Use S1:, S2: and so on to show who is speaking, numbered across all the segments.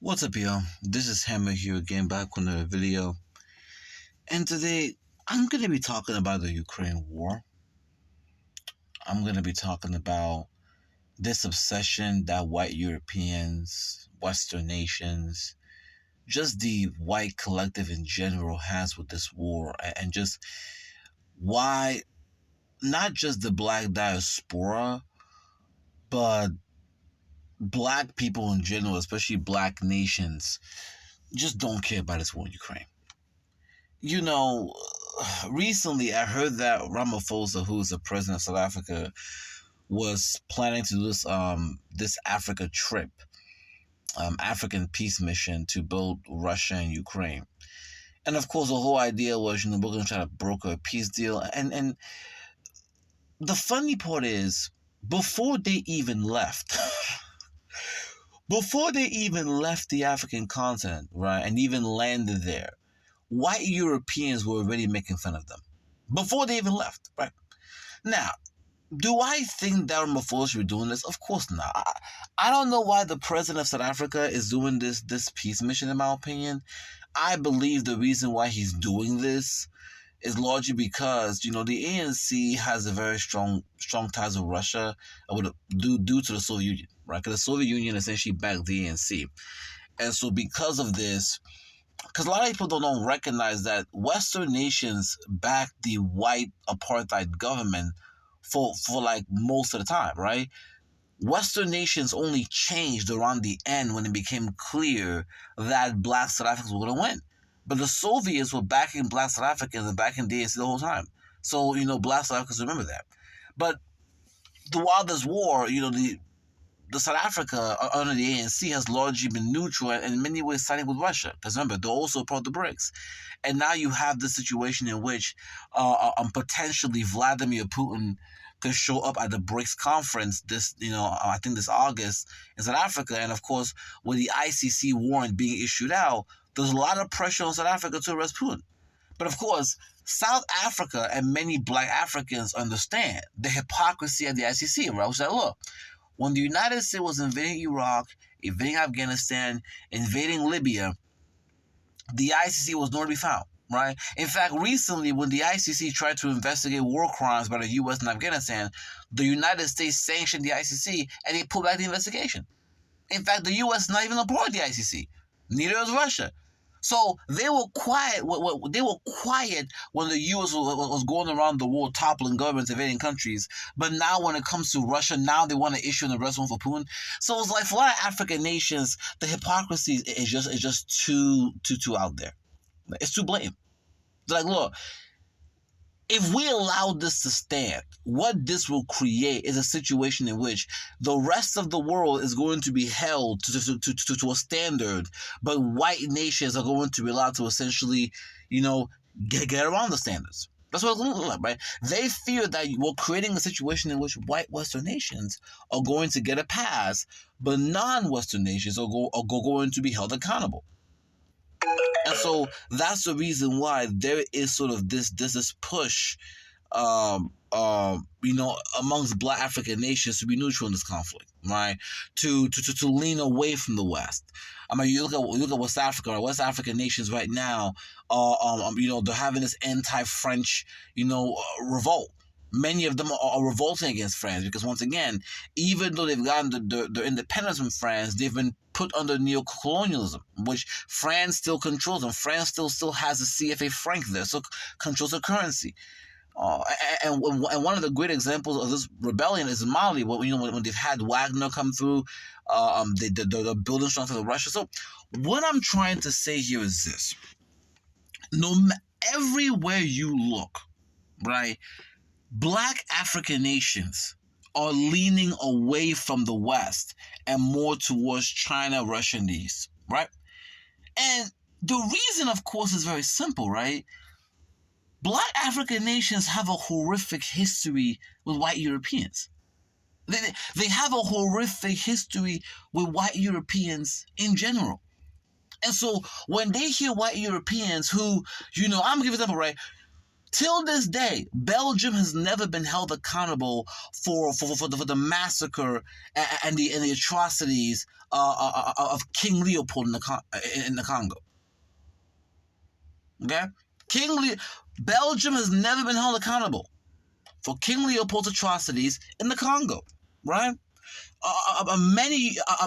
S1: What's up, y'all? This is Hammer here again, back with another video. And today, I'm going to be talking about the Ukraine war. I'm going to be talking about this obsession that white Europeans, Western nations, just the white collective in general has with this war. And just why, not just the black diaspora, but black people in general, especially black nations, just don't care about this war in Ukraine. You know, recently I heard that Ramaphosa, who's the president of South Africa, was planning to do this Africa trip, African peace mission to build Russia and Ukraine. And of course, the whole idea was, we're going to try to broker a peace deal. And the funny part is, before they even left, before they even left the African continent, right, and even landed there, white Europeans were already making fun of them before they even left, right? Now, do I think that Ramaphosa should be doing this? Of course not. I don't know why the president of South Africa is doing this peace mission, in my opinion. I believe the reason why he's doing this is largely because, the ANC has a very strong ties with Russia due to the Soviet Union, right? Because the Soviet Union essentially backed the ANC. And so because of this, because a lot of people don't recognize that Western nations backed the white apartheid government for like most of the time, right? Western nations only changed around the end when it became clear that black South Africans were going to win. But the Soviets were backing black South Africans and backing the ANC the whole time. So, black South Africans remember that. But throughout this war, the South Africa under the ANC has largely been neutral and in many ways siding with Russia. Because remember, they're also part of the BRICS. And now you have the situation in which potentially Vladimir Putin could show up at the BRICS conference I think this August in South Africa. And of course, with the ICC warrant being issued out, there's a lot of pressure on South Africa to arrest Putin. But of course, South Africa and many black Africans understand the hypocrisy of the ICC, right? Which is like, look, when the United States was invading Iraq, invading Afghanistan, invading Libya, the ICC was nowhere to be found, right? In fact, recently, when the ICC tried to investigate war crimes by the U.S. in Afghanistan, the United States sanctioned the ICC and they pulled back the investigation. In fact, the U.S. is not even a part of the ICC. Neither is Russia. So they were quiet. They were quiet when the U.S. was going around the world toppling governments, invading countries. But now, when it comes to Russia, now they want to issue an arrest warrant for Putin. So it's like for a lot of African nations, the hypocrisy is just too out there. It's too blatant. It's like, look, if we allow this to stand, what this will create is a situation in which the rest of the world is going to be held to a standard, but white nations are going to be allowed to essentially, get around the standards. That's what it's going to look like, right? They fear that we're creating a situation in which white Western nations are going to get a pass, but non-Western nations are going to be held accountable. And so that's the reason why there is sort of this push, amongst black African nations to be neutral in this conflict, right? To lean away from the West. I mean, you look at West Africa, right? West African nations right now, they're having this anti-French, revolt. Many of them are revolting against France because, once again, even though they've gotten their independence from France, they've been put under neo-colonialism, which France still controls, and France still has the CFA franc there, so controls the currency. And one of the great examples of this rebellion is Mali, when they've had Wagner come through, they're building strong with Russia. So what I'm trying to say here is this: everywhere you look, right, black African nations are leaning away from the West and more towards China, Russia, and the East, right? And the reason, of course, is very simple, right? Black African nations have a horrific history with white Europeans. They have a horrific history with white Europeans in general. And so when they hear white Europeans who, I'm going to give an example, right? Till this day, Belgium has never been held accountable for the massacre and the atrocities of King Leopold in the Congo. Okay, Belgium has never been held accountable for King Leopold's atrocities in the Congo, right?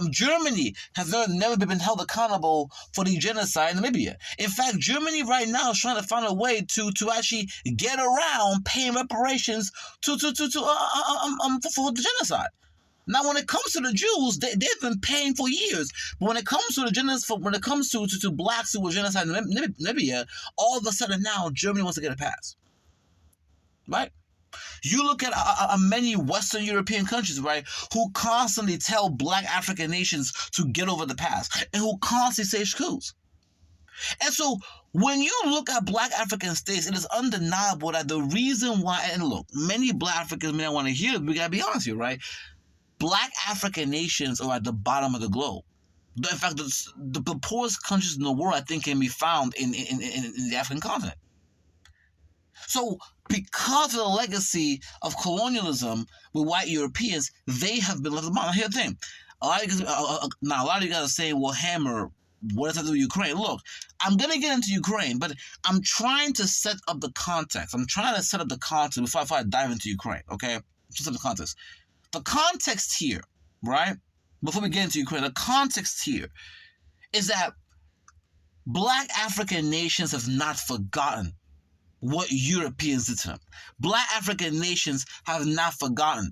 S1: Germany has never been held accountable for the genocide in Namibia. In fact, Germany right now is trying to find a way to actually get around paying reparations for the genocide. Now, when it comes to the Jews, they've been paying for years. But when it comes to the genocide, when it comes to blacks who were genocide in Namibia, all of a sudden now Germany wants to get a pass, right? You look at many Western European countries, right, who constantly tell black African nations to get over the past and who constantly say coups. And so when you look at black African states, it is undeniable that the reason why, and look, many black Africans may not want to hear it, we got to be honest here, right? Black African nations are at the bottom of the globe. In fact, the poorest countries in the world, I think, can be found in the African continent. So because of the legacy of colonialism with white Europeans, they have been left at the bottom. Here's the thing. A lot of you guys are saying, well, Hammer, what does that do with Ukraine? Look, I'm going to get into Ukraine, but I'm trying to set up the context. I'm trying to set up the context before I dive into Ukraine, okay? Just up the context. The context here, right, before we get into Ukraine, the context here is that black African nations have not forgotten what Europeans did to them. Black African nations have not forgotten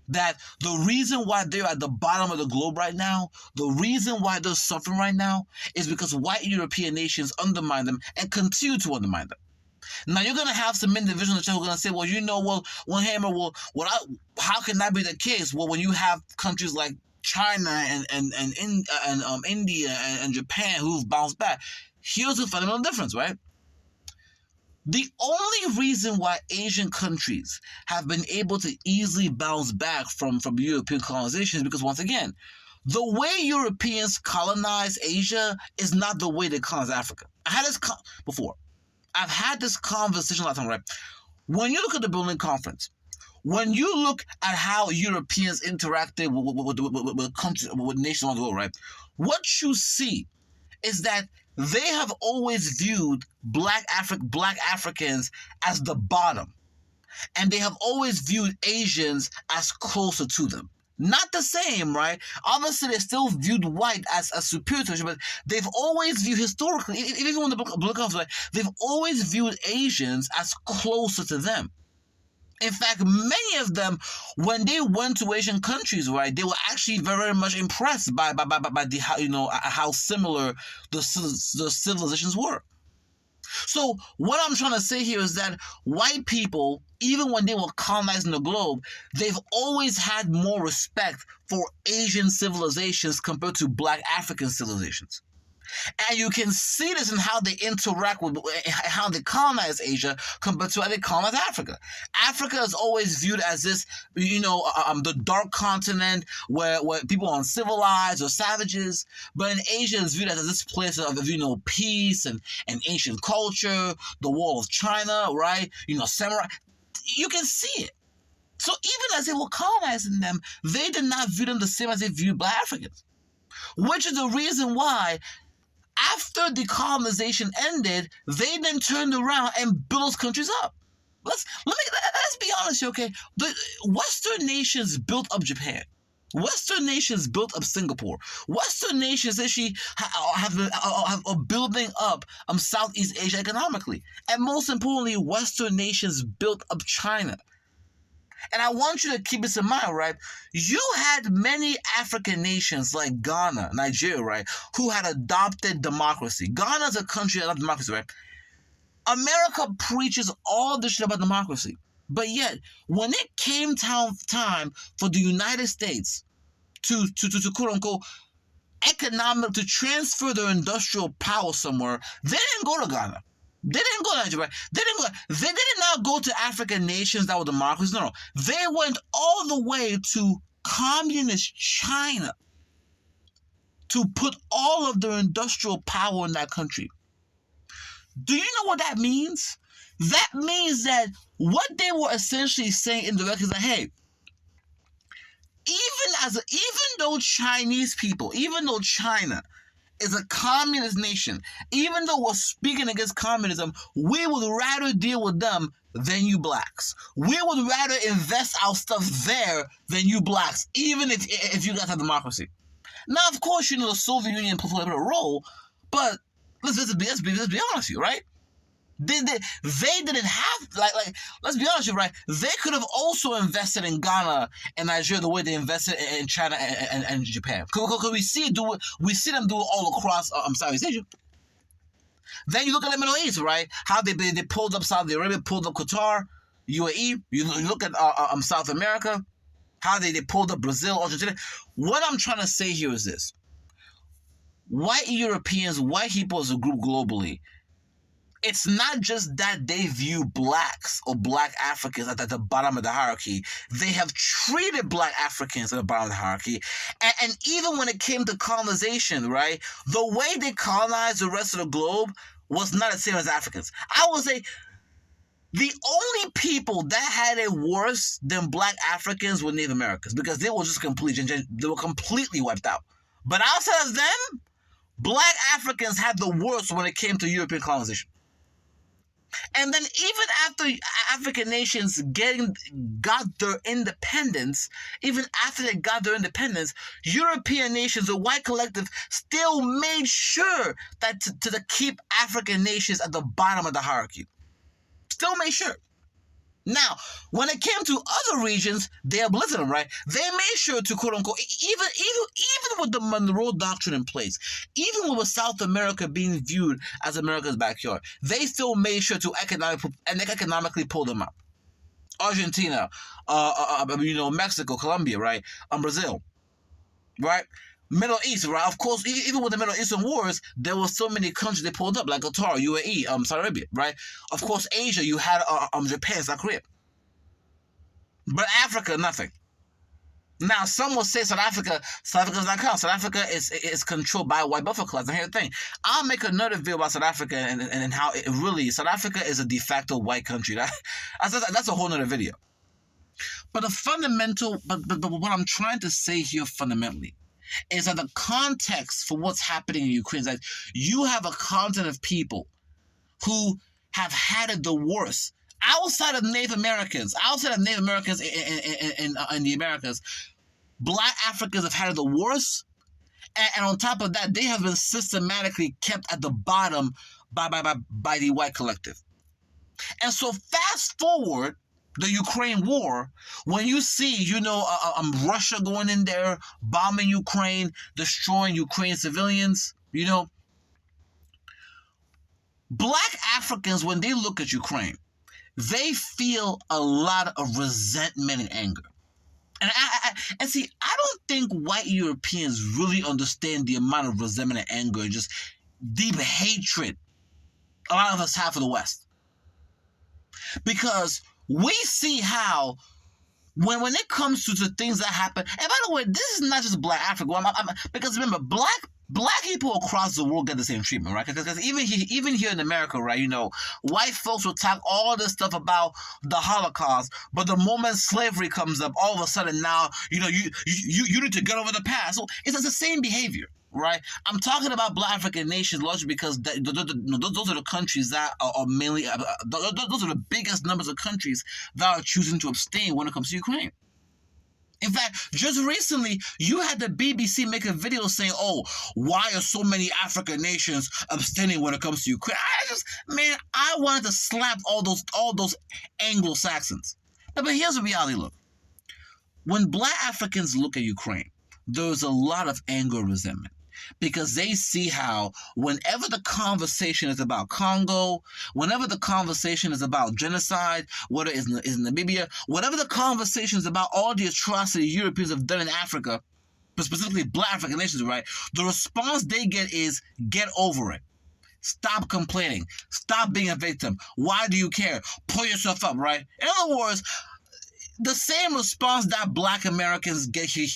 S1: that the reason why they're at the bottom of the globe right now, the reason why they're suffering right now, is because white European nations undermine them and continue to undermine them. Now, you're going to have some individuals who are going to say, well, you know, how can that be the case? Well, when you have countries like China and India and Japan who've bounced back, here's the fundamental difference, right? The only reason why Asian countries have been able to easily bounce back from European colonization is because, once again, the way Europeans colonize Asia is not the way they colonize Africa. I had this before. I've had this conversation last time, right? When you look at the Berlin Conference, when you look at how Europeans interacted with countries, with nations around the world, right? What you see is that they have always viewed black Africans as the bottom, and they have always viewed Asians as closer to them. Not the same, right? Obviously, they still viewed white as superior to Asian, but they've always viewed historically, even when the book comes, right, they've always viewed Asians as closer to them. In fact, many of them, when they went to Asian countries, right, they were actually very, very much impressed by how similar the civilizations were. So what I'm trying to say here is that white people, even when they were colonizing the globe, they've always had more respect for Asian civilizations compared to black African civilizations. And you can see this in how they interact with, how they colonize Asia compared to how they colonize Africa. Africa is always viewed as this, the dark continent where people are uncivilized or savages. But in Asia, it's viewed as this place of peace and ancient culture, the Wall of China, right? Samurai. You can see it. So even as they were colonizing them, they did not view them the same as they viewed black Africans, which is the reason why, after the colonization ended, they then turned around and built those countries up. Let's be honest here, okay? The Western nations built up Japan. Western nations built up Singapore. Western nations actually are building up Southeast Asia economically. And most importantly, Western nations built up China. And I want you to keep this in mind, right? You had many African nations like Ghana, Nigeria, right, who had adopted democracy. Ghana is a country that adopted democracy, right? America preaches all this shit about democracy. But yet, when it came time for the United States to quote unquote to transfer their industrial power somewhere, they didn't go to Ghana. They didn't go to Nigeria. They did not go to African nations that were democracies. No. They went all the way to communist China to put all of their industrial power in that country. Do you know what that means? That means that what they were essentially saying indirectly is that, hey, even though Chinese people, even though China is a communist nation, even though we're speaking against communism, we would rather deal with them than you blacks. We would rather invest our stuff there than you blacks, even if you guys have democracy. Now, of course, you know the Soviet Union played a role, but let's be honest here, right? They didn't have like let's be honest, right? They could have also invested in Ghana and Nigeria the way they invested in China and Japan. Because we see them do it all across Southeast Asia. Then you look at the Middle East, right? How they pulled up Saudi Arabia, pulled up Qatar, UAE. You look at South America, how they pulled up Brazil, Argentina. What I'm trying to say here is this: white Europeans, white people as a group globally, it's not just that they view blacks or black Africans at the bottom of the hierarchy. They have treated black Africans at the bottom of the hierarchy. And even when it came to colonization, right, the way they colonized the rest of the globe was not the same as Africans. I would say the only people that had it worse than black Africans were Native Americans, because they were just completely wiped out. But outside of them, black Africans had the worst when it came to European colonization. And then even after African nations got their independence, European nations, the white collective, still made sure that to keep African nations at the bottom of the hierarchy. Still made sure. Now, when it came to other regions, they uplifted them, right? They made sure to, quote unquote, even with the Monroe Doctrine in place, even with South America being viewed as America's backyard, they still made sure to economically pull them out. Argentina, Mexico, Colombia, right? Brazil, right? Middle East, right? Of course, even with the Middle Eastern wars, there were so many countries they pulled up, like Qatar, UAE, Saudi Arabia, right? Of course, Asia, you had Japan, South Korea. But Africa, nothing. Now, some will say South Africa's not count. South Africa is controlled by a white buffalo class. And here's the thing: I'll make another video about South Africa and how it really, South Africa is a de facto white country. That's a whole nother video. But but what I'm trying to say here fundamentally is that the context for what's happening in Ukraine is that you have a continent of people who have had it the worst. Outside of Native Americans in the Americas, black Africans have had it the worst. And on top of that, they have been systematically kept at the bottom by the white collective. And so fast forward the Ukraine war, when you see, Russia going in there, bombing Ukraine, destroying Ukrainian civilians, black Africans, when they look at Ukraine, they feel a lot of resentment and anger. And see, I don't think white Europeans really understand the amount of resentment and anger and just deep hatred a lot of us have for the West. Because we see how when it comes to things that happen, and by the way, this is not just black Africa. Because remember, black people across the world get the same treatment, right? Because even here in America, right, white folks will talk all this stuff about the Holocaust, but the moment slavery comes up, all of a sudden now, you need to get over the past. So it's the same behavior, right? I'm talking about black African nations largely because those are the countries that are mainly, those are the biggest numbers of countries that are choosing to abstain when it comes to Ukraine. In fact, just recently, you had the BBC make a video saying, why are so many African nations abstaining when it comes to Ukraine? I wanted to slap all those Anglo-Saxons. But here's the reality, look. When black Africans look at Ukraine, there's a lot of anger and resentment. Because they see how whenever the conversation is about Congo, whenever the conversation is about genocide, whether it's in Namibia, whatever the conversation is about all the atrocities Europeans have done in Africa, but specifically black African nations, right? The response they get is, get over it. Stop complaining. Stop being a victim. Why do you care? Pull yourself up, right? In other words, the same response that black Americans get here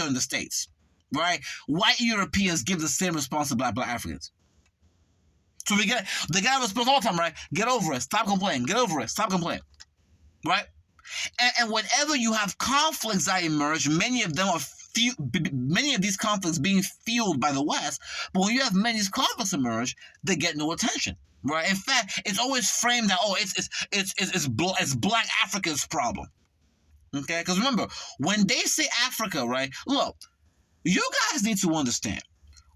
S1: in the States. Right? White Europeans give the same response to black Africans. So we get the guy responds all the time, right? Get over it. Stop complaining. Get over it. Stop complaining. Right? And whenever you have conflicts that emerge, many of them are many of these conflicts being fueled by the West. But when you have many of these conflicts emerge, they get no attention. Right? In fact, it's always framed that it's Black Africa's problem. Okay? Because remember, when they say Africa, right? Look, you guys need to understand.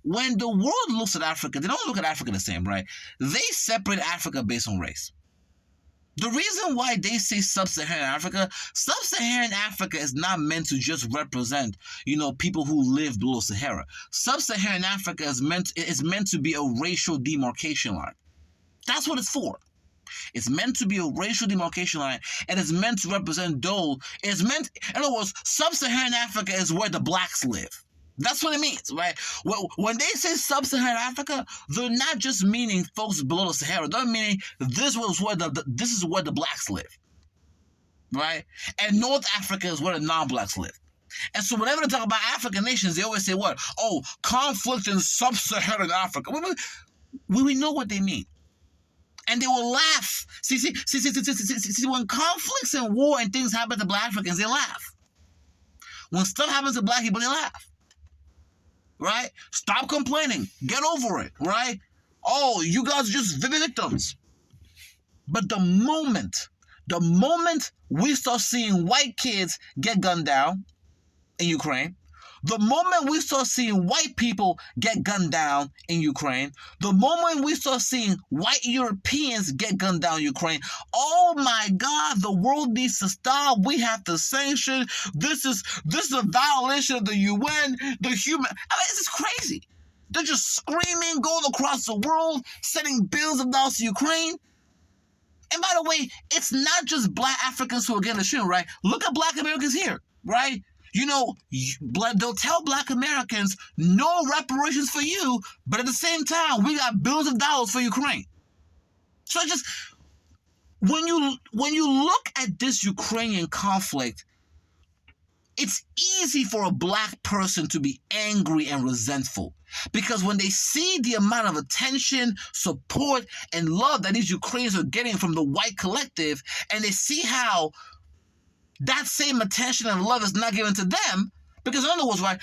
S1: When the world looks at Africa, they don't look at Africa the same, right? They separate Africa based on race. The reason why they say Sub-Saharan Africa is not meant to just represent, people who live below Sahara. Sub-Saharan Africa is meant to be a racial demarcation line. That's what it's for. It's meant to be a racial demarcation line, and it's meant to represent those. In other words, Sub-Saharan Africa is where the blacks live. That's what it means, right? When they say Sub-Saharan Africa, they're not just meaning folks below the Sahara. They're meaning this is where the blacks live, right? And North Africa is where the non-blacks live. And so whenever they talk about African nations, they always say what? Oh, conflict in Sub-Saharan Africa. We know what they mean. And they will laugh. See, when conflicts and war and things happen to Black Africans, they laugh. When stuff happens to Black people, they laugh. Right? Stop complaining. Get over it, right? Oh, you guys are just victims. But the moment we start seeing white kids get gunned down in Ukraine, the moment we start seeing white people get gunned down in Ukraine, the moment we start seeing white Europeans get gunned down in Ukraine, oh my God, the world needs to stop. We have to sanction. This is a violation of the UN, this is crazy. They're just screaming, going across the world, sending billions of dollars to Ukraine. And by the way, it's not just Black Africans who are getting the shit, right? Look at Black Americans here, right? They'll tell Black Americans no reparations for you, but at the same time, we got billions of dollars for Ukraine. So just when you look at this Ukrainian conflict, it's easy for a Black person to be angry and resentful, because when they see the amount of attention, support, and love that these Ukrainians are getting from the white collective, and they see how that same attention and love is not given to them, because in other words, right,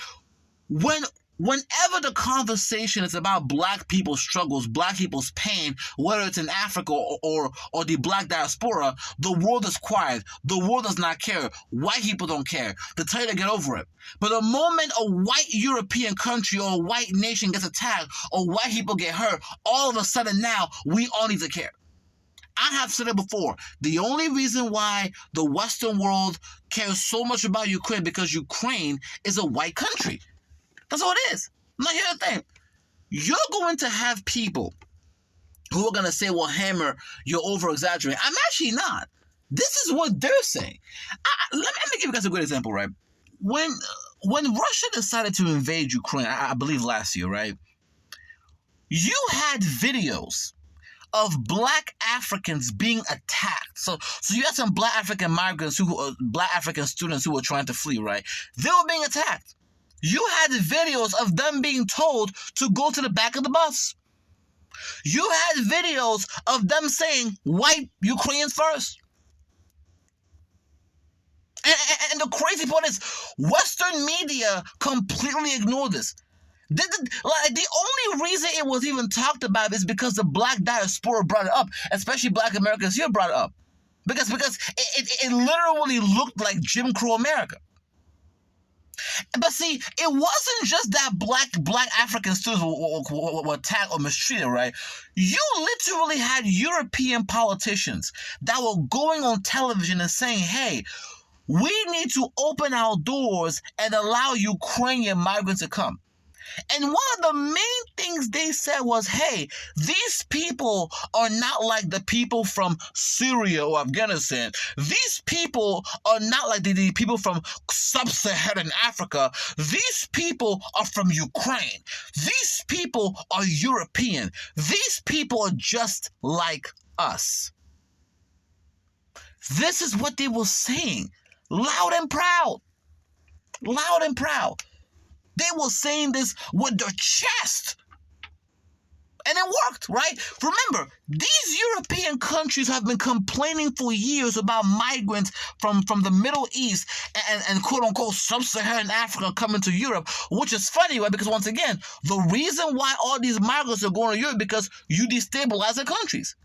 S1: whenever the conversation is about Black people's struggles, Black people's pain, whether it's in Africa or the Black diaspora, the world is quiet. The world does not care. White people don't care. They tell you to get over it. But the moment a white European country or a white nation gets attacked or white people get hurt, all of a sudden now we all need to care. I have said it before. The only reason why the Western world cares so much about Ukraine because Ukraine is a white country. That's all it is. Now, here's the thing. You're going to have people who are going to say, well, Hammer, you're over-exaggerating. I'm actually not. This is what they're saying. Let me give you guys a good example, right? When Russia decided to invade Ukraine, I believe last year, right? You had videos of Black Africans being attacked. So you had some Black African migrants Black African students who were trying to flee, right? They were being attacked. You had videos of them being told to go to the back of the bus. You had videos of them saying, white Ukrainians first. And the crazy part is, Western media completely ignored this. The only reason it was even talked about is because the Black diaspora brought it up, especially Black Americans here brought it up. Because it literally looked like Jim Crow America. But see, it wasn't just that black African students were attacked or mistreated, right? You literally had European politicians that were going on television and saying, hey, we need to open our doors and allow Ukrainian migrants to come. And one of the main things they said was, hey, these people are not like the people from Syria or Afghanistan. These people are not like the people from Sub-Saharan Africa. These people are from Ukraine. These people are European. These people are just like us. This is what they were saying, loud and proud. Loud and proud. They were saying this with their chest. And it worked, right? Remember, these European countries have been complaining for years about migrants from the Middle East and quote-unquote sub-Saharan Africa coming to Europe, which is funny, right? Because once again, the reason why all these migrants are going to Europe because you destabilize the countries.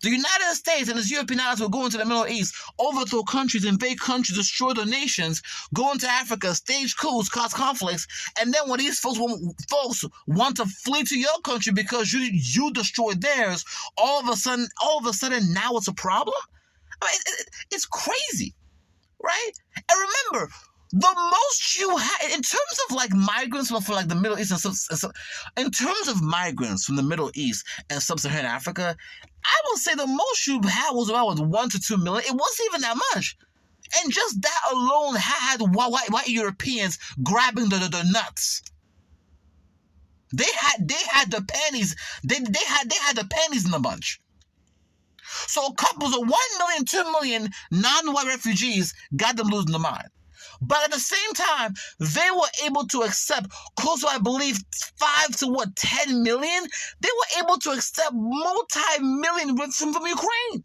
S1: The United States and its European allies will go into the Middle East, overthrow countries, invade countries, destroy their nations, go into Africa, stage coups, cause conflicts, and then when these folks want to flee to your country because you destroyed theirs, all of a sudden now it's a problem? I mean, it's crazy, right? And remember, the most you have in terms of like migrants from like the Middle East in terms of migrants from the Middle East and sub-Saharan Africa, I would say the most you had was about 1 to 2 million. It wasn't even that much, and just that alone had white Europeans grabbing the nuts. They had the panties. They had the panties in the bunch. So couples of 1 million, 2 million non-white refugees got them losing their mind. But at the same time, they were able to accept close to, I believe, 5 to 10 million. They were able to accept multi-million from Ukraine.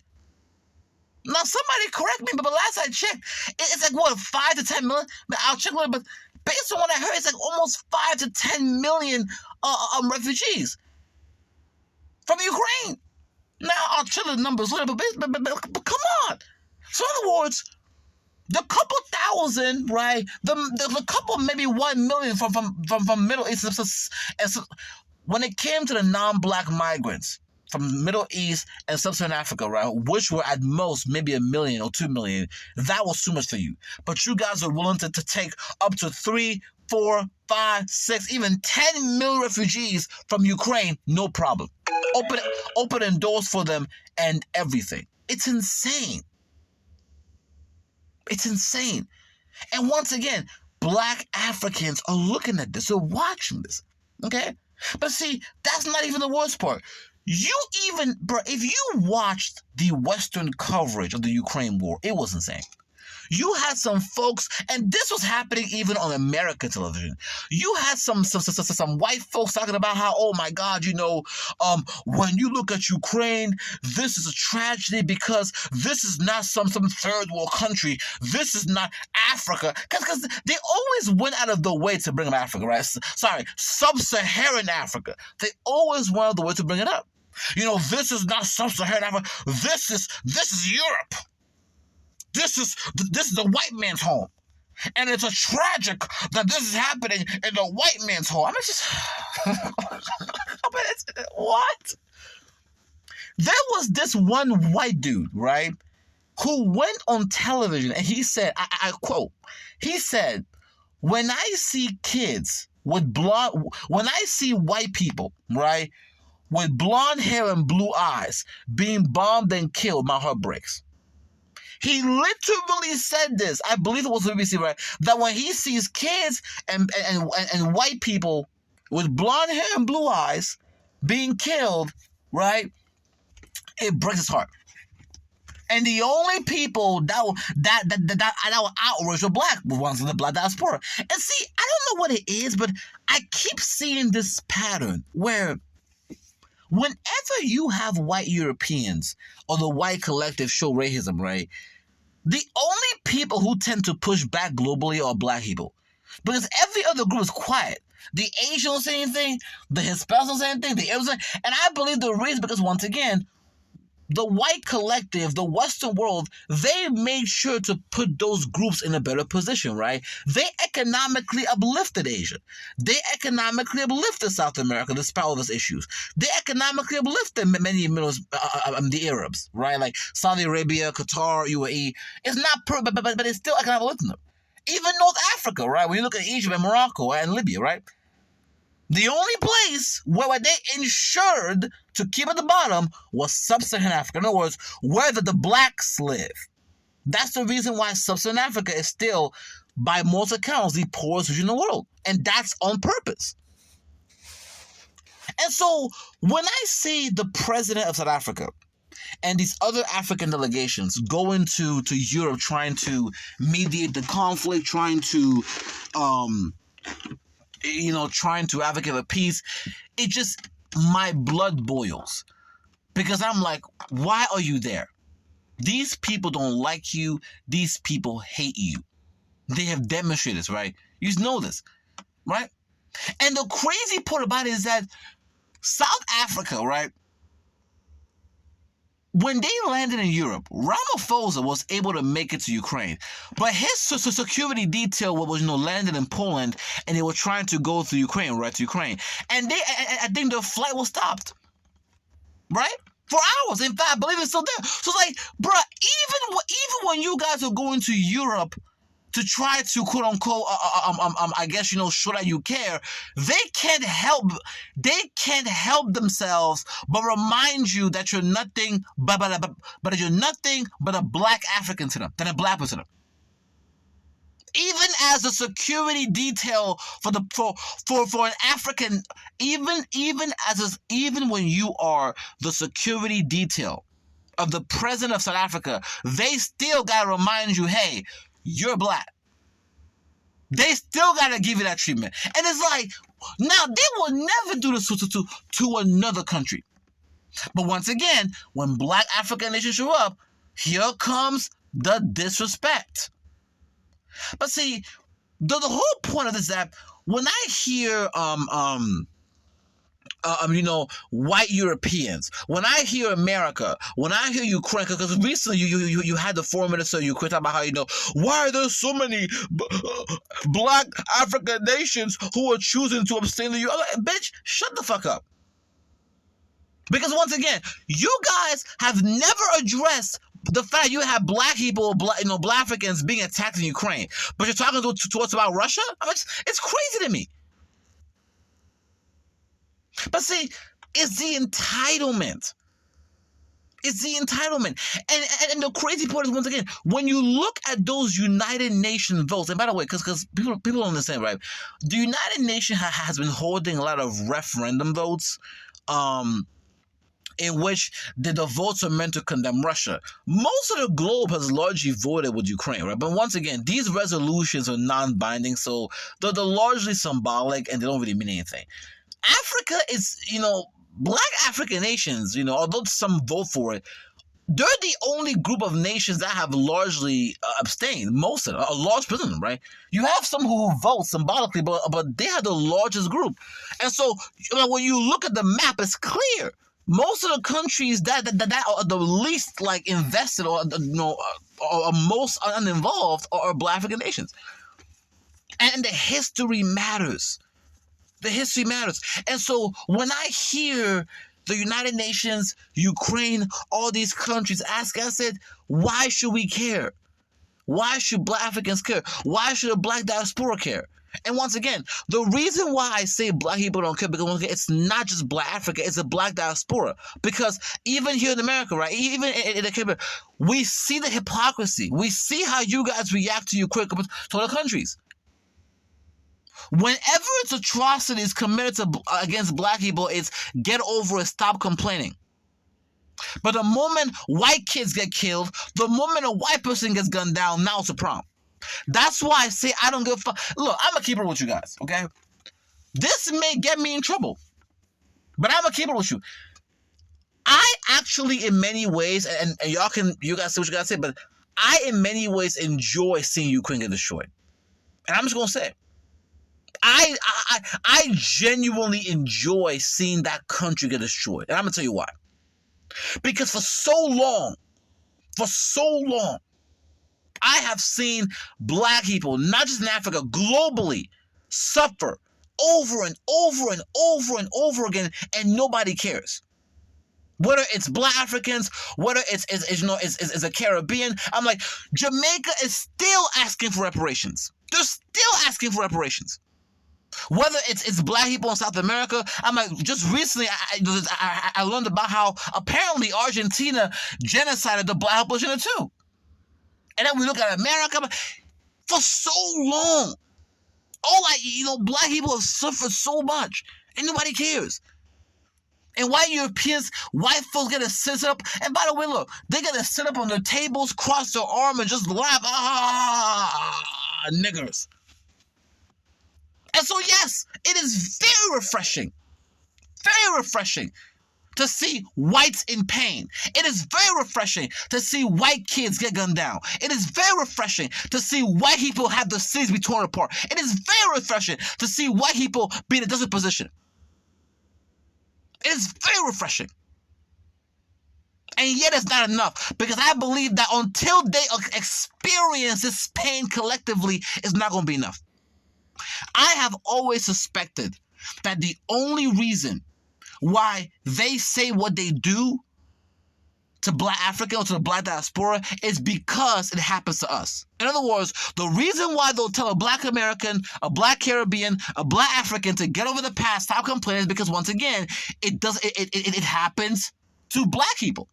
S1: Now, somebody correct me, but last I checked, it's like, 5 to 10 million? I'll check later, but based on what I heard, it's like almost 5 to 10 million refugees from Ukraine. Now, I'll check the numbers later, but come on. So, in other words, the couple thousand, right? The couple, maybe 1 million from Middle East. And so when it came to the non-black migrants from Middle East and Sub-Saharan Africa, right, which were at most maybe 1 million or 2 million, that was too much for you. But you guys are willing to take up to 3, 4, 5, 6, even 10 million refugees from Ukraine, no problem. Open doors for them and everything. It's insane. It's insane. And once again, black Africans are looking at this, they're watching this, okay? But see, that's not even the worst part. If you watched the Western coverage of the Ukraine war, it was insane. You had some folks, and this was happening even on American television. You had some white folks talking about how, oh my God, when you look at Ukraine, this is a tragedy because this is not some third world country. This is not Africa. Because they always went out of the way to bring up Africa, right? Sorry, sub-Saharan Africa. They always went out of the way to bring it up. This is not sub-Saharan Africa. This is Europe. This is the white man's home. And it's a tragic that this is happening in the white man's home. What? There was this one white dude, right, who went on television and he said, I quote, he said, when I see white people, right, with blonde hair and blue eyes being bombed and killed, my heart breaks. He literally said this. I believe it was BBC, right? That when he sees kids and white people with blonde hair and blue eyes being killed, right, it breaks his heart. And the only people that were outraged were black ones in the black diaspora. And see, I don't know what it is, but I keep seeing this pattern where whenever you have white Europeans or the white collective show racism, right, the only people who tend to push back globally are black people. Because every other group is quiet. The Asians don't say anything, the Hispanics don't say anything, the Arabs, and I believe the reason because, once again, the white collective, the Western world, they made sure to put those groups in a better position, right? They economically uplifted Asia. They economically uplifted South America despite all those issues. They economically uplifted many the Arabs, right? Like Saudi Arabia, Qatar, UAE. It's not but it's still economically uplifting them. Even North Africa, right? When you look at Egypt and Morocco and Libya, right? The only place where they ensured to keep at the bottom was Sub-Saharan Africa. In other words, where the blacks live. That's the reason why Sub-Saharan Africa is still, by most accounts, the poorest region in the world. And that's on purpose. And so, when I see the president of South Africa and these other African delegations going to Europe trying to mediate the conflict, trying to advocate for peace, it just, my blood boils. Because I'm like, why are you there? These people don't like you. These people hate you. They have demonstrated this, right? You know this, right? And the crazy part about it is that South Africa, right? When they landed in Europe, Ramaphosa was able to make it to Ukraine. But his security detail was, landed in Poland, and they were trying to go to Ukraine, right, to Ukraine. And I think the flight was stopped, right? For hours. In fact, I believe it's still there. So it's like, bruh, even when you guys are going to Europe to try to quote unquote, I guess, show that you care, they can't help themselves but remind you that you're nothing but you're nothing but a black African to them, than a black person. Even as a security detail for an African, even when you are the security detail of the president of South Africa, they still gotta remind you, hey, you're black. They still gotta give you that treatment. And it's like, now they will never do this to another country. But once again, when black African nations show up, here comes the disrespect. But see, the whole point of this is that when I hear white Europeans, when I hear America, when I hear Ukraine, because recently you had the foreign minister of Ukraine talk about how, why are there so many black African nations who are choosing to abstain from the U.S.? Like, bitch, shut the fuck up. Because once again, you guys have never addressed the fact you have black people, black Africans being attacked in Ukraine, but you're talking to us about Russia? I mean, it's crazy to me. But see, it's the entitlement. It's the entitlement. And the crazy part is, once again, when you look at those United Nations votes, and by the way, because people don't understand, right? The United Nations has been holding a lot of referendum votes, in which the votes are meant to condemn Russia. Most of the globe has largely voted with Ukraine, right? But once again, these resolutions are non-binding, so they're largely symbolic and they don't really mean anything. Africa is, black African nations, although some vote for it, they're the only group of nations that have largely abstained. Most of them, a large percentage of them, right? You have some who vote symbolically, but they are the largest group. And so, when you look at the map, it's clear. Most of the countries that are the least invested or most uninvolved are black African nations. And the history matters. The history matters. And so when I hear the United Nations, Ukraine, all these countries ask, I said, why should we care? Why should black Africans care? Why should a black diaspora care? And once again, the reason why I say black people don't care, because once again, it's not just black Africa, it's a black diaspora. Because even here in America, right, even in the Caribbean, we see the hypocrisy. We see how you guys react to Ukraine compared to other countries. Whenever it's atrocities committed against black people, it's get over it, stop complaining. But the moment white kids get killed, the moment a white person gets gunned down, now it's a problem. That's why I say I don't give a fuck. Look, I'm going to keep it with you guys, okay? This may get me in trouble, but I'm going to keep it with you. I actually, in many ways, and you guys say what you guys say, but I, in many ways, enjoy seeing Ukraine get destroyed. And I'm just going to say it. I genuinely enjoy seeing that country get destroyed. And I'm going to tell you why. Because for so long, I have seen black people, not just in Africa, globally, suffer over and over and over and over again, and nobody cares. Whether it's black Africans, whether it's a Caribbean, I'm like, Jamaica is still asking for reparations. They're still asking for reparations. Whether it's black people in South America, I'm like, just recently I learned about how apparently Argentina genocided the black population too. And then we look at America, for so long, black people have suffered so much, and nobody cares. And white Europeans, white folks get to sit up, and by the way, look, they get to sit up on their tables, cross their arm, and just laugh, niggers. And so, yes, it is very refreshing very refreshing to see whites in pain. It is very refreshing to see white kids get gunned down. It is very refreshing to see white people have their cities be torn apart. It is very refreshing to see white people be in a desperate position. It is very refreshing. And yet it's not enough, because I believe that until they experience this pain collectively, it's not going to be enough. I have always suspected that the only reason why they say what they do to Black Africa or to the Black diaspora is because it happens to us. In other words, the reason why they'll tell a Black American, a Black Caribbean, a Black African to get over the past, stop complaining, is because, once again, it happens to Black people.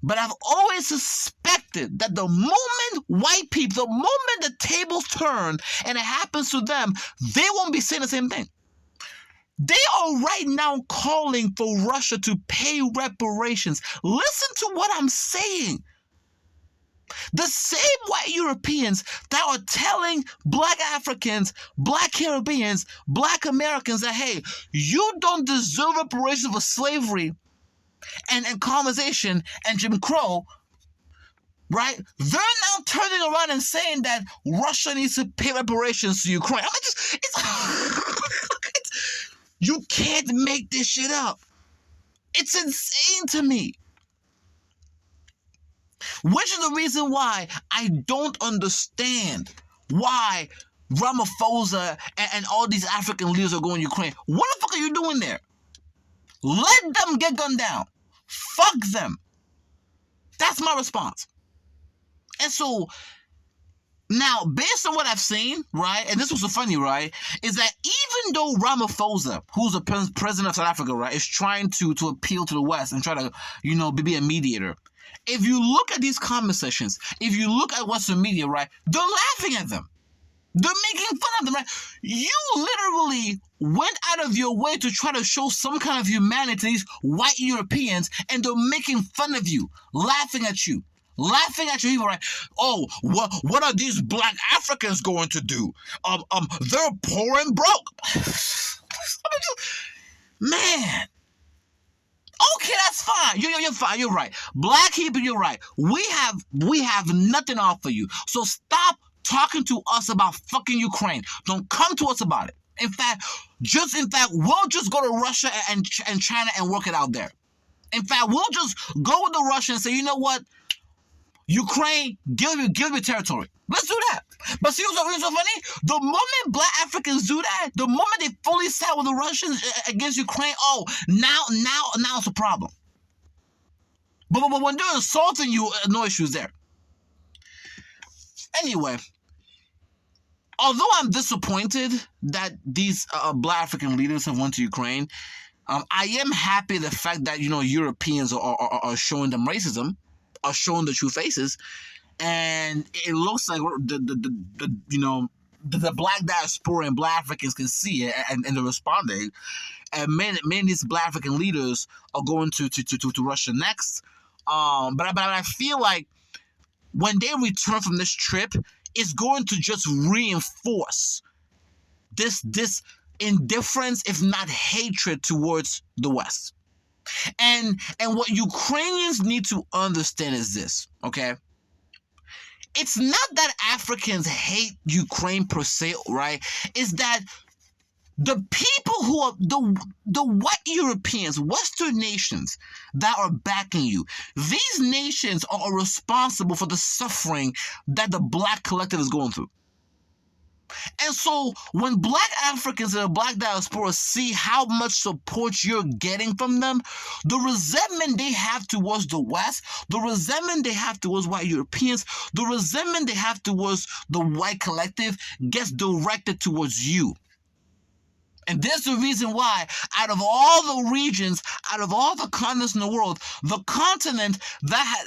S1: But I've always suspected that the moment white people, the moment the tables turn and it happens to them, they won't be saying the same thing. They are right now calling for Russia to pay reparations. Listen to what I'm saying. The same white Europeans that are telling Black Africans, Black Caribbeans, Black Americans that, hey, you don't deserve reparations for slavery and colonization and Jim Crow, right? They're now turning around and saying that Russia needs to pay reparations to Ukraine. I mean, you can't make this shit up. It's insane to me. Which is the reason why I don't understand why Ramaphosa and all these African leaders are going to Ukraine. What the fuck are you doing there? Let them get gunned down. Fuck them. That's my response. And so, now, based on what I've seen, right, and this was so funny, right, is that even though Ramaphosa, who's the president of South Africa, right, is trying to appeal to the West and try to, be a mediator, if you look at these comment sections, if you look at Western media, right, they're laughing at them. They're making fun of them, right? You literally went out of your way to try to show some kind of humanity to these white Europeans, and they're making fun of you, laughing at you. Laughing at your people, right? Oh, what are these Black Africans going to do? They're poor and broke. Man. Okay, that's fine. You're fine. You're right. Black people, you're right. We have nothing to offer you. So stop talking to us about fucking Ukraine. Don't come to us about it. In fact, we'll just go to Russia and China and work it out there. In fact, we'll just go with the Russians and say, you know what? Ukraine, give me territory. Let's do that. But see what's so funny? The moment Black Africans do that, the moment they fully side with the Russians against Ukraine, now it's a problem. But when they're insulting you, no issues there. Anyway, although I'm disappointed that these Black African leaders have went to Ukraine, I am happy the fact that Europeans are showing them racism, are showing the true faces, and it looks like the Black diaspora and Black Africans can see it, and they're responding. And many of these Black African leaders are going to Russia next. But I feel like when they return from this trip, it's going to just reinforce this indifference, if not hatred, towards the West. And what Ukrainians need to understand is this, okay? It's not that Africans hate Ukraine per se, right? It's that the people who are the white Europeans, Western nations that are backing you, these nations are responsible for the suffering that the Black collective is going through. And so when Black Africans and the Black diaspora see how much support you're getting from them, the resentment they have towards the West, the resentment they have towards white Europeans, the resentment they have towards the white collective gets directed towards you. And that's the reason why, out of all the regions, out of all the continents in the world, the continent that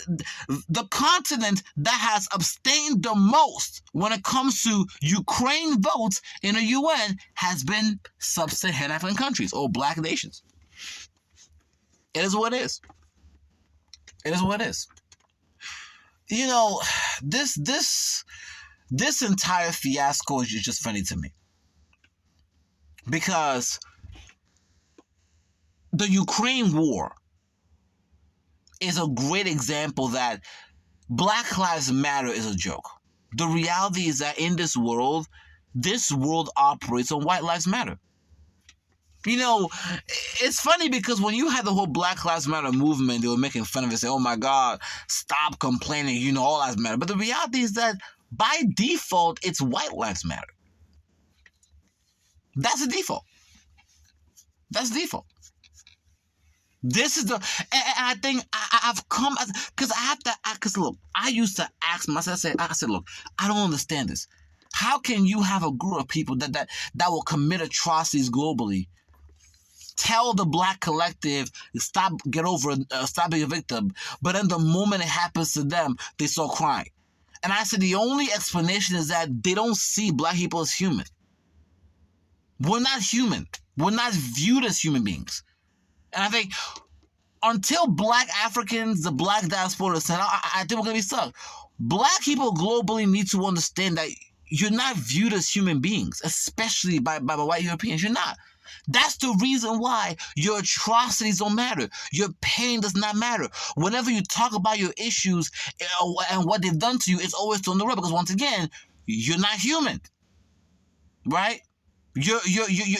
S1: has abstained the most when it comes to Ukraine votes in the UN has been sub-Saharan African countries or Black nations. It is what it is. It is what it is. This entire fiasco is just funny to me. Because The Ukraine war is a great example that Black Lives Matter is a joke. The reality is that in this world operates on White Lives Matter. You know, it's funny because when you had the whole Black Lives Matter movement, they were making fun of it, saying, oh my God, stop complaining, all lives matter. But the reality is that by default, it's White Lives Matter. That's the default. That's the default. This is and I think I've come, because I have to, because look, I used to ask myself, I said, look, I don't understand this. How can you have a group of people that will commit atrocities globally, tell the Black collective, stop being a victim, but then the moment it happens to them, they start crying? And I said the only explanation is that they don't see Black people as human. We're not human. We're not viewed as human beings. And I think until Black Africans, the Black diaspora, said, I think we're going to be stuck. Black people globally need to understand that you're not viewed as human beings, especially by white Europeans. You're not. That's the reason why your atrocities don't matter. Your pain does not matter. Whenever you talk about your issues and what they've done to you, it's always on the road, because once again, you're not human, right? You're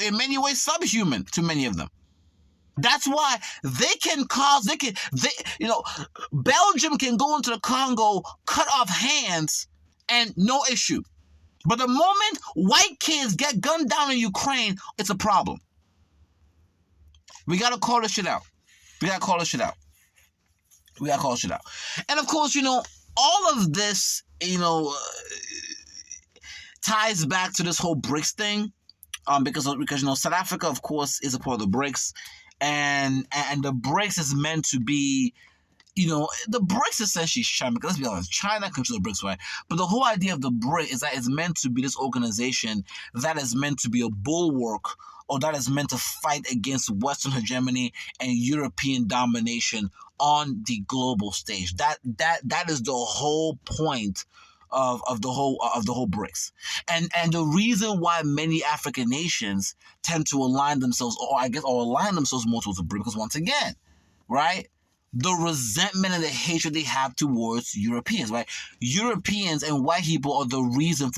S1: in many ways subhuman to many of them. That's why Belgium can go into the Congo, cut off hands, and no issue. But the moment white kids get gunned down in Ukraine, it's a problem. We got to call this shit out. And of course, all of this, ties back to this whole BRICS thing. Because South Africa, of course, is a part of the BRICS. And the BRICS is meant to be, the BRICS essentially China, because let's be honest, China controls the BRICS, right? But the whole idea of the BRICS is that it's meant to be this organization that is meant to be a bulwark, or that is meant to fight against Western hegemony and European domination on the global stage. That is the whole point of the whole BRICS. And the reason why many African nations tend to align themselves, or align themselves more towards the BRICS, because once again, right, the resentment and the hatred they have towards Europeans, right? Europeans and white people are the reason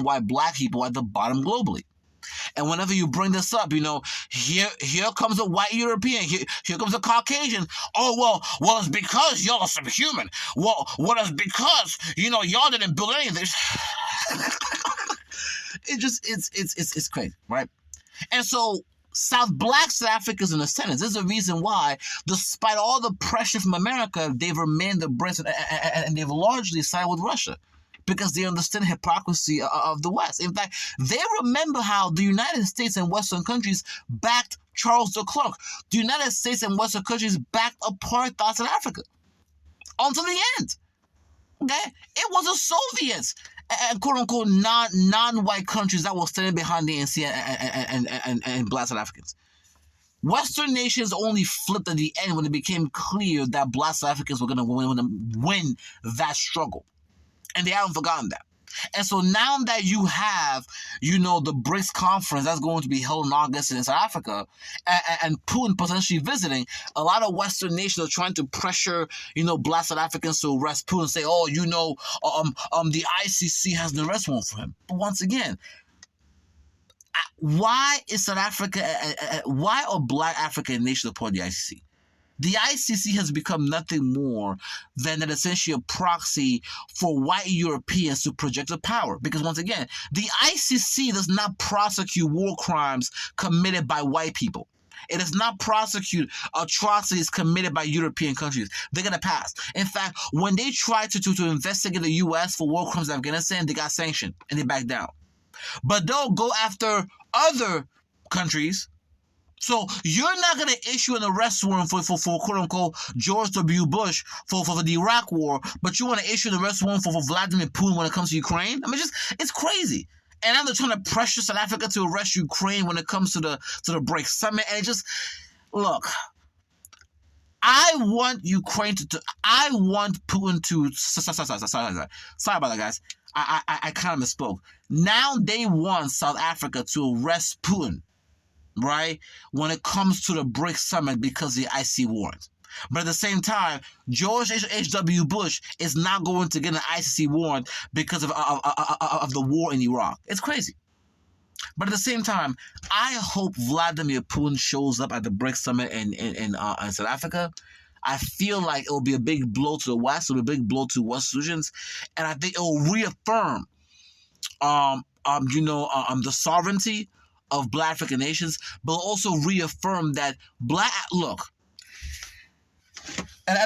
S1: why Black people are at the bottom globally. And whenever you bring this up, here comes a white European, here comes a Caucasian. Oh, well, it's because y'all are subhuman. Well, it's because, y'all didn't build anything. It's crazy, right? And so Black South Africans in the Senate, this is the reason why, despite all the pressure from America, they've remained the BRICS and they've largely sided with Russia, because they understand the hypocrisy of the West. In fact, they remember how the United States and Western countries backed Charles de Klerk. The United States and Western countries backed apartheid South Africa until the end. Okay? It was the Soviets and quote-unquote non-white countries that were standing behind the ANC and Black South Africans. Western nations only flipped at the end when it became clear that Black South Africans were going to win that struggle. And they haven't forgotten that. And so now that you have, the BRICS conference that's going to be held in August in South Africa, and Putin potentially visiting, a lot of Western nations are trying to pressure, Black South Africans to arrest Putin and say, the ICC has an arrest warrant for him. But once again, why is South Africa, why are Black African nations a part of the ICC? The ICC has become nothing more than essentially a proxy for white Europeans to project their power. Because once again, the ICC does not prosecute war crimes committed by white people. It does not prosecute atrocities committed by European countries. They're going to pass. In fact, when they tried to investigate the U.S. for war crimes in Afghanistan, they got sanctioned and they backed down. But they'll go after other countries. So you're not going to issue an arrest warrant for quote-unquote George W. Bush for the Iraq war, but you want to issue an arrest warrant for Vladimir Putin when it comes to Ukraine? I mean, it's crazy. And now they're trying to pressure South Africa to arrest Ukraine when it comes to the BRICS summit. And look, I want Ukraine I want Putin to, sorry about that, guys. I kind of misspoke. Now they want South Africa to arrest Putin. right, when it comes to the BRICS summit because of the ICC warrant. But at the same time, George H.W. Bush is not going to get an ICC warrant because of the war in Iraq. It's crazy. But at the same time, I hope Vladimir Putin shows up at the BRICS summit in South Africa. I feel like it will be a big blow to the West. It will be a big blow to West solutions, and I think it will reaffirm, the sovereignty of Black African nations, but also reaffirm that look. And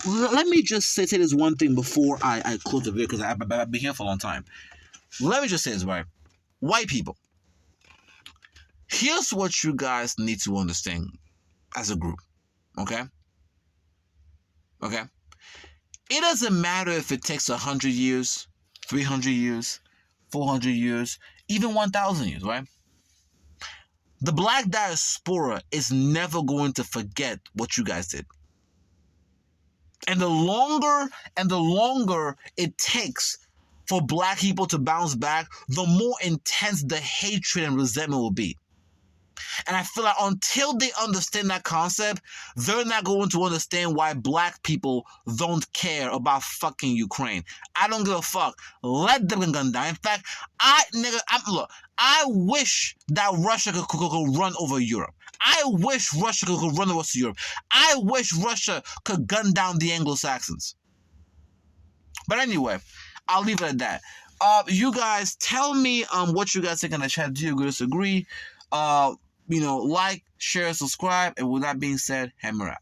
S1: let me just say this one thing before I close the video, because I've been here for a long time. Let me just say this, right? White people, here's what you guys need to understand as a group, okay? Okay? It doesn't matter if it takes 100 years, 300 years, 400 years, even 1,000 years, right? The Black diaspora is never going to forget what you guys did. And the longer it takes for Black people to bounce back, the more intense the hatred and resentment will be. And I feel like until they understand that concept, they're not going to understand why Black people don't care about fucking Ukraine. I don't give a fuck. Let them gun down. In fact, I wish that Russia could run over Europe. I wish Russia could run over Europe. I wish Russia could gun down the Anglo-Saxons. But anyway, I'll leave it at that. You guys, tell me what you guys think in the chat. Do you agree or disagree? Like, share, subscribe. And with that being said, hammer out.